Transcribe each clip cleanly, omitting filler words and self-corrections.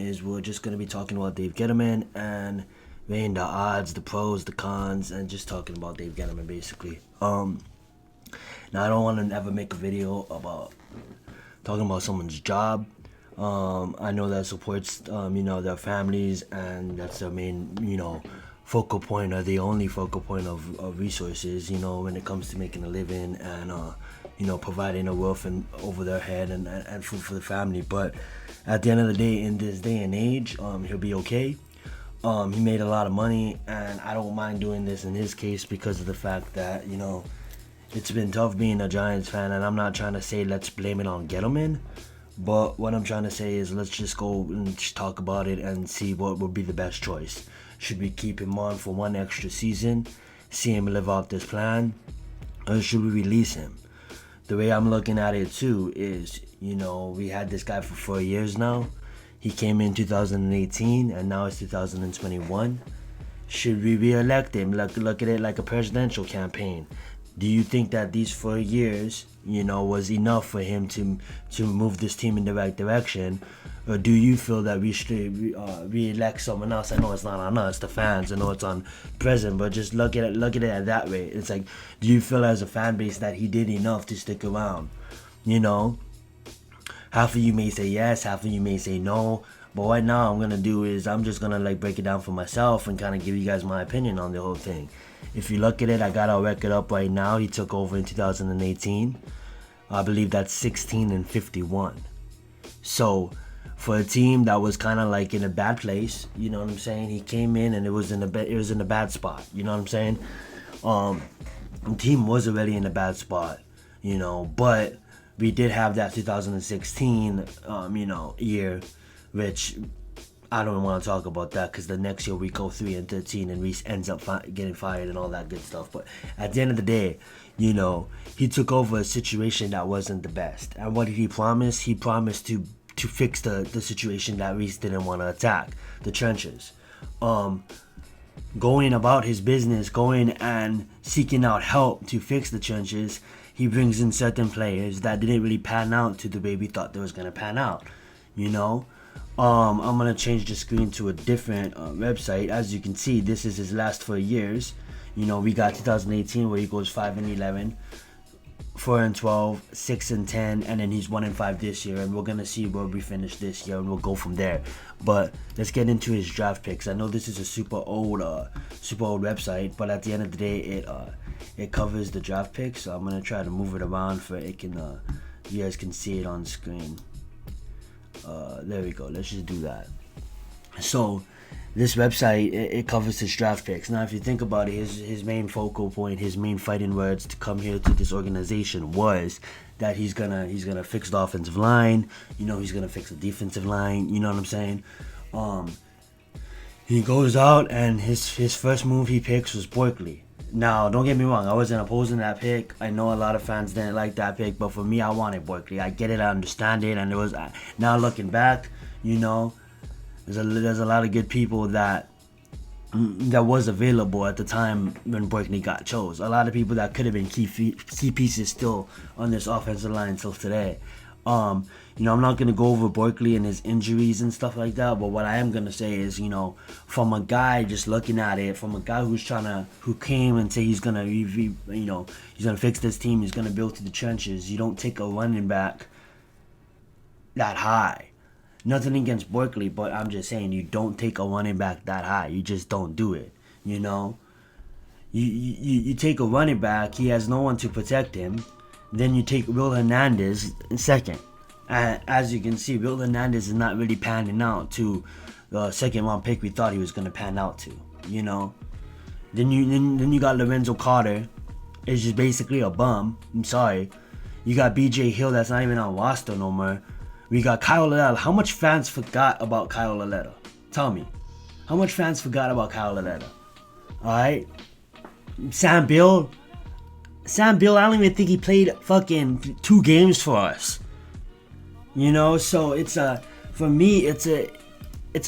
is we're just going to be talking about Dave Gettleman and weighing the odds, the pros, the cons, and just talking about Dave Gettleman basically. Now I don't want to ever make a video about talking about someone's job. I know that supports their families, and that's their main focal point, or the only focal point of resources, when it comes to making a living and providing a roof and over their head and food for the family. But at the end of the day, in this day and age, he'll be okay. He made a lot of money, and I don't mind doing this in his case because of the fact that it's been tough being a Giants fan, and I'm not trying to say let's blame it on Gettleman, but what I'm trying to say is let's just go and just talk about it and see what would be the best choice. Should we keep him on for one extra season, see him live out this plan, or should we release him? The way I'm looking at it too is, we had this guy for 4 years now. He came in 2018, and now it's 2021. Should we re-elect him? Look at it like a presidential campaign. Do you think that these 4 years, was enough for him to move this team in the right direction? Or do you feel that we should re-elect someone else? I know it's not on us, the fans. I know it's on president, but just look at it that way. It's like, do you feel as a fan base that he did enough to stick around? Half of you may say yes, half of you may say no. But right now, I'm gonna do is I'm just gonna break it down for myself and kind of give you guys my opinion on the whole thing. If you look at it, I got our record up right now. He took over in 2018. I believe that's 16-51. So for a team that was kind of like in a bad place, you know what I'm saying? He came in and it was in a bad spot. You know what I'm saying? The team was already in a bad spot, but we did have that 2016, year, which I don't want to talk about that because the next year we go 3-13 and Reese ends up getting fired and all that good stuff. But at the end of the day, he took over a situation that wasn't the best. And what did he promise? He promised to fix the situation that Reese didn't want to attack, the trenches. Going about his business, going and seeking out help to fix the trenches, he brings in certain players that didn't really pan out to the way we thought they was going to pan out, I'm going to change the screen to a different website. As you can see, this is his last 4 years. We got 2018 where he goes 5-11, 4-12, 6-10, and then he's 1-5 this year. And we're going to see where we finish this year, and we'll go from there. But let's get into his draft picks. I know this is a super old website, but at the end of the day, it covers the draft picks. So I'm going to try to move it around for it can you guys can see it on screen. There we go. Let's just do that. So this website, it covers his draft picks. Now if you think about it, his main focal point, his main fighting words to come here to this organization was that he's gonna fix the offensive line, he's gonna fix the defensive line, you know what I'm saying? He goes out and his first move he picks was Barkley. Now, don't get me wrong, I wasn't opposing that pick. I know a lot of fans didn't like that pick, but for me, I wanted Barkley. I get it, I understand it, and it was now looking back, there's a lot of good people that was available at the time when Barkley got chose. A lot of people that could have been key pieces still on this offensive line until today. I'm not gonna go over Barkley and his injuries and stuff like that, but what I am gonna say is, from a guy just looking at it, from a guy who came and say he's gonna, he's gonna fix this team, he's gonna build to the trenches. You don't take a running back that high. Nothing against Barkley, but I'm just saying you don't take a running back that high. You just don't do it. You take a running back, he has no one to protect him. Then you take Will Hernandez in second. And as you can see, Will Hernandez is not really panning out to the second round pick we thought he was going to pan out to, Then you got Lorenzo Carter. It's just basically a bum. I'm sorry. You got BJ Hill that's not even on roster no more. We got Kyle Lauletta. How much fans forgot about Kyle Lauletta? Tell me. How much fans forgot about Kyle Lauletta? Alright? Sam Bill, I don't even think he played fucking 2 games for us. So for me, it's a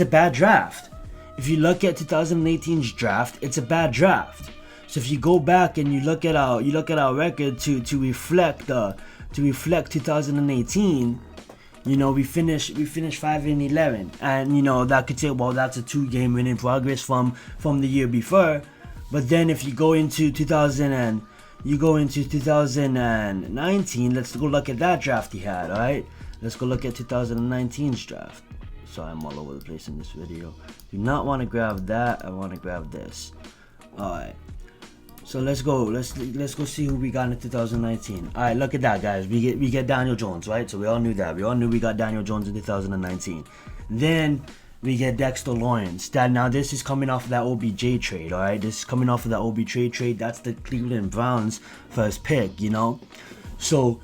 bad draft. If you look at 2018's draft, it's a bad draft. So if you go back and you look at our record to reflect 2018, You know, we finished 5-11, and you know that could say, well, that's a 2-game winning progress from the year before. But then if you go into 2019, let's go look at that draft he had. All right, let's go look at 2019's draft. Sorry, I'm all over the place in this video. Do not want to grab that. I want to grab this. All right. So let's go. Let's go see who we got in 2019. All right, look at that, guys. We get Daniel Jones, right? So we all knew that. We all knew we got Daniel Jones in 2019. Then we get Dexter Lawrence. Now this is coming off of that OBJ trade. All right, this is coming off of that OBJ trade. That's the Cleveland Browns first pick. You know, so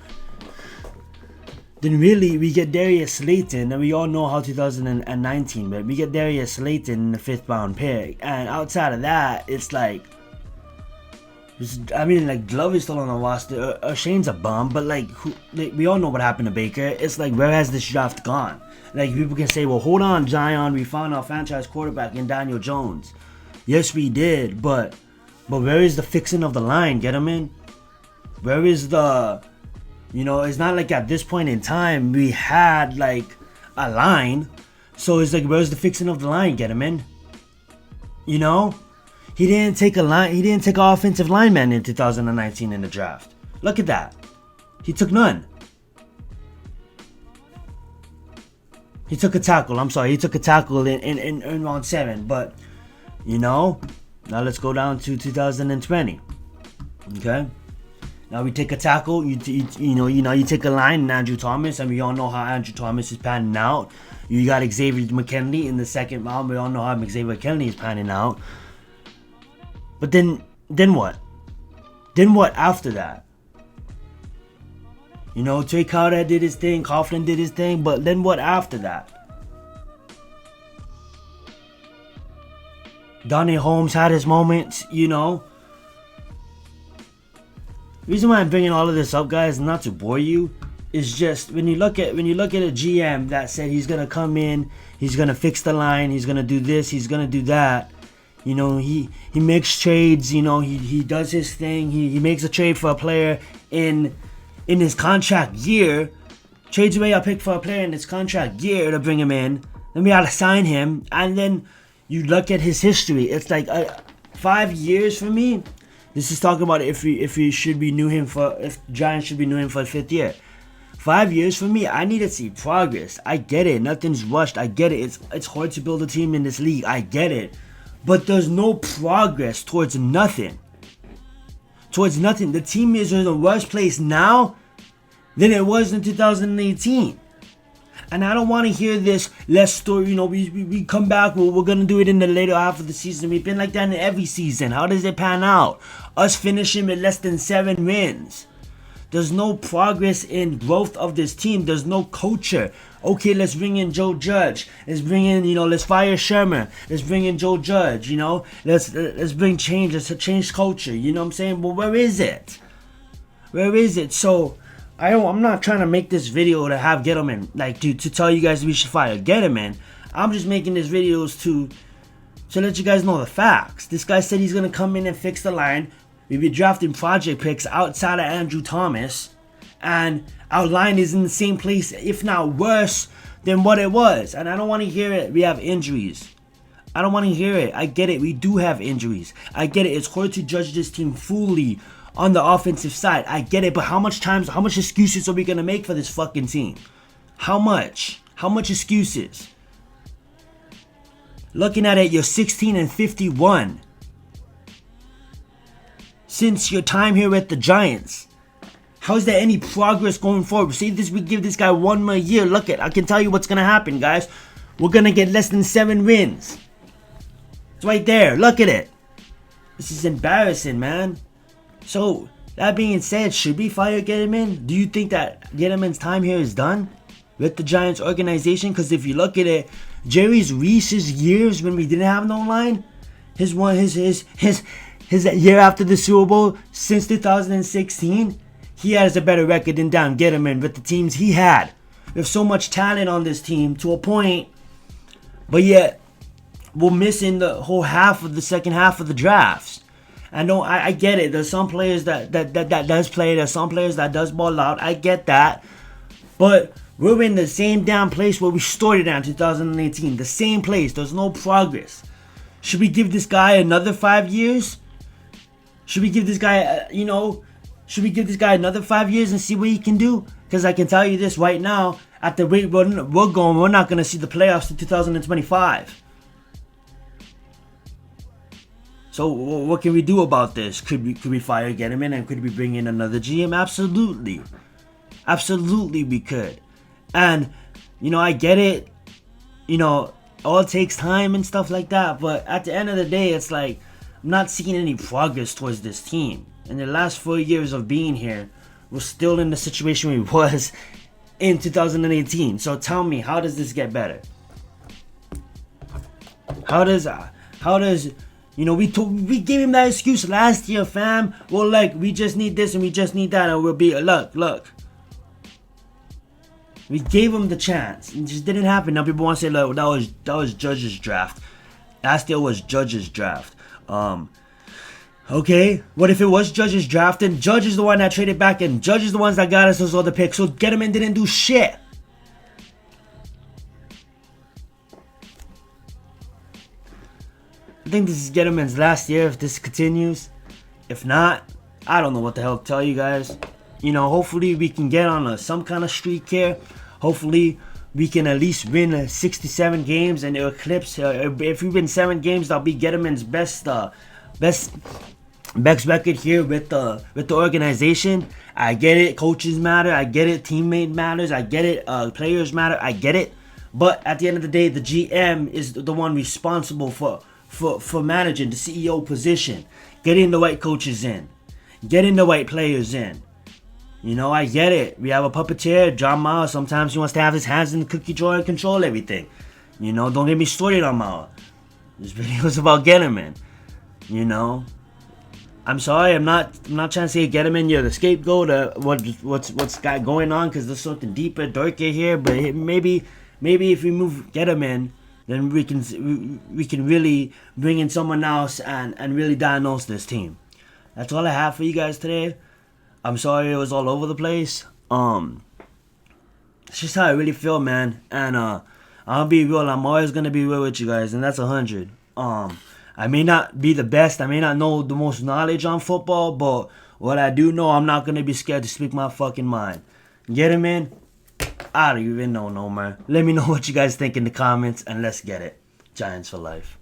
then really we get Darius Slayton, and we all know how 2019. But we get Darius Slayton in the 5th round pick, and outside of that, it's like. I mean, like, Glove is still on the roster. Shane's a bum, but like, we all know what happened to Baker. It's like, where has this draft gone? Like, people can say, well, hold on, Zion, we found our franchise quarterback in Daniel Jones. Yes, we did, but where is the fixing of the line, Gettleman? Where is the, you know, it's not like at this point in time we had like a line. So it's like, where's the fixing of the line, Gettleman? You know? He didn't take an offensive lineman in 2019 in the draft. Look at that. He took none. He took a tackle. I'm sorry. He took a tackle in round 7. But, you know, now let's go down to 2020. Okay? Now we take a tackle. You take a line in Andrew Thomas. And we all know how Andrew Thomas is panning out. You got Xavier McKinley in the 2nd round. We all know how Xavier McKinley is panning out. But then what? Then what after that? You know, Trey Crowder did his thing, Coughlin did his thing, but then what after that? Donnie Holmes had his moments, you know. The reason why I'm bringing all of this up, guys, not to bore you, is just when you look at a GM that said he's gonna come in, he's gonna fix the line, he's gonna do this, he's gonna do that. You know, he makes trades, you know, he does his thing. He makes a trade for a player in his contract year. Trades away a pick for a player in his contract year to bring him in. Then we gotta sign him. And then you look at his history. It's like 5 years for me. This is talking about if Giants should be new him for the 5th year. 5 years for me, I need to see progress. I get it. Nothing's rushed. I get it. It's hard to build a team in this league. I get it. But there's no progress towards nothing. Towards nothing. The team is in a worse place now than it was in 2018. And I don't want to hear this less story. You know, we come back. We're going to do it in the later half of the season. We've been like that in every season. How does it pan out? Us finishing with less than 7 wins. There's no progress in growth of this team. There's no culture. Okay, let's bring in Joe Judge. Let's bring in, you know, let's fire Sherman. Let's bring in Joe Judge, you know. Let's bring change. Let's change culture. You know what I'm saying? But where is it? Where is it? So, I'm not trying to make this video to have Gettleman, like, to tell you guys we should fire Gettleman. I'm just making these videos to let you guys know the facts. This guy said he's going to come in and fix the line. We've been drafting project picks outside of Andrew Thomas. And our line is in the same place, if not worse, than what it was. And I don't want to hear it. We have injuries. I don't want to hear it. I get it. We do have injuries. I get it. It's hard to judge this team fully on the offensive side. I get it. But how much excuses are we going to make for this fucking team? How much? How much excuses? Looking at it, you're 16-51. Since your time here at the Giants. How is there any progress going forward? Say this, we give this guy 1 more year. Look at, I can tell you what's going to happen, guys. We're going to get less than 7 wins. It's right there. Look at it. This is embarrassing, man. So, that being said, should we fire Gettleman? Do you think that Gettleman's time here is done with the Giants organization? Because if you look at it, Jerry Reese's years when we didn't have no line, his year after the Super Bowl since 2016, he has a better record than Dan Gettleman with the teams he had. There's so much talent on this team to a point, but yet we're missing the whole half of the second half of the drafts. I get it. There's some players that does play. There's some players that does ball out. I get that, but We're in the same damn place where we started at in 2018. The same place. There's no progress. Should we give this guy another 5 years? Should we give this guy, should we give this guy another 5 years and see what he can do? Because I can tell you this right now, at the rate we're going, we're not going to see the playoffs in 2025. So what can we do about this? Could we fire Gettleman and could we bring in another GM? Absolutely. Absolutely we could. And, I get it. All it takes time and stuff like that. But at the end of the day, it's like, I'm not seeing any progress towards this team. In the last 4 years of being here, we're still in the situation we was in 2018. So tell me, how does this get better? How does we gave him that excuse last year, fam. Well, like, we just need this and we just need that, and we'll be look. We gave him the chance. It just didn't happen. Now people want to say, look, that was Judge's draft. Last year was Judge's draft. Okay, what if it was Judge's draft? And Judge is the one that traded back, and Judge is the ones that got us those other picks. So Gettleman didn't do shit. I think this is Gettleman's last year if this continues. If not, I don't know what the hell to tell you guys. Hopefully we can get on some kind of streak here. Hopefully we can at least win 67 games and eclipse. If we win 7 games, that'll be Gettleman's best record here with the organization. I get it, coaches matter. I get it, teammate matters. I get it, players matter. I get it. But at the end of the day, the GM is the one responsible for managing the CEO position, getting the right coaches in, getting the right players in. I get it. We have a puppeteer, John Mao. Sometimes he wants to have his hands in the cookie jar and control everything. Don't get me started on Mao. This video is about Gettleman. I'm sorry. I'm not trying to say Gettleman, you're the scapegoat. What's got going on? Because there's something deeper, darker here. But maybe if we move Gettleman, then we can really bring in someone else and really diagnose this team. That's all I have for you guys today. I'm sorry it was all over the place. It's just how I really feel, man. And I'll be real. I'm always gonna be real with you guys, and that's 100. I may not be the best. I may not know the most knowledge on football, but what I do know, I'm not gonna be scared to speak my fucking mind. Get him in? I don't even know, man. Let me know what you guys think in the comments, and let's get it. Giants for life.